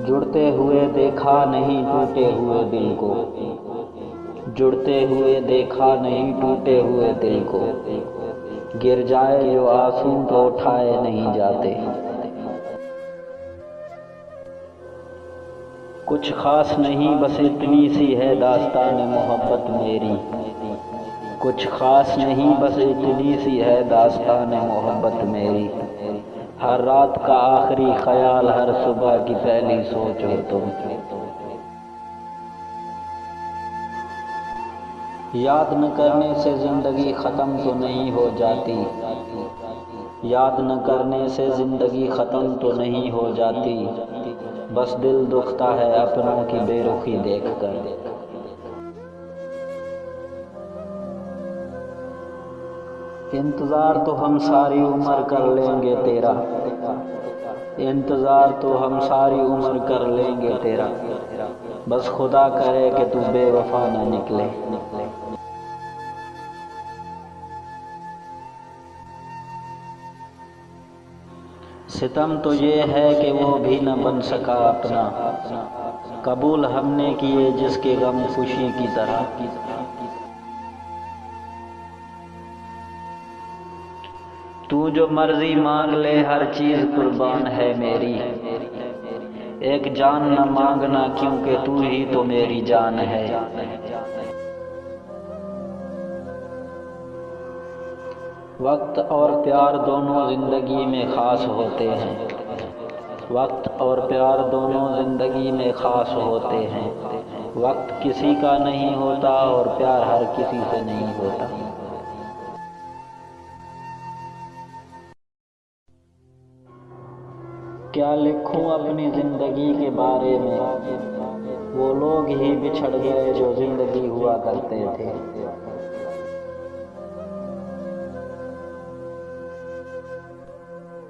जुड़ते हुए देखा नहीं टूटे हुए दिल को, जुड़ते हुए देखा नहीं टूटे हुए दिल को। गिर जाए जो आंसू तो उठाए नहीं जाते। कुछ खास नहीं बस इतनी सी है दास्तान मोहब्बत मेरी। कुछ खास नहीं बस इतनी सी है दास्तान मोहब्बत मेरी। हर रात का आखिरी ख्याल, हर सुबह की पहली सोच हो तुम। याद न करने से जिंदगी खत्म तो नहीं हो जाती। याद न करने से जिंदगी खत्म तो नहीं हो जाती। बस दिल दुखता है अपनों की बेरुखी देखकर। इंतज़ार तो हम सारी उम्र कर लेंगे तेरा। इंतज़ार तो हम सारी उम्र कर लेंगे तेरा। बस खुदा करे कि तू बेवफा न निकले। सितम तो ये है कि वो भी न बन सका अपना। कबूल हमने किए जिसके गम खुशी की तरह। तू जो मर्जी मांग ले हर चीज कुर्बान है मेरी। एक जान न मांगना क्योंकि तू ही तो मेरी जान है। वक्त और प्यार दोनों जिंदगी में खास होते हैं। वक्त और प्यार दोनों जिंदगी में खास होते हैं। वक्त किसी का नहीं होता और प्यार हर किसी से नहीं होता। क्या लिखूं अपनी जिंदगी के बारे में, वो लोग ही बिछड़ गए जो जिंदगी हुआ करते थे।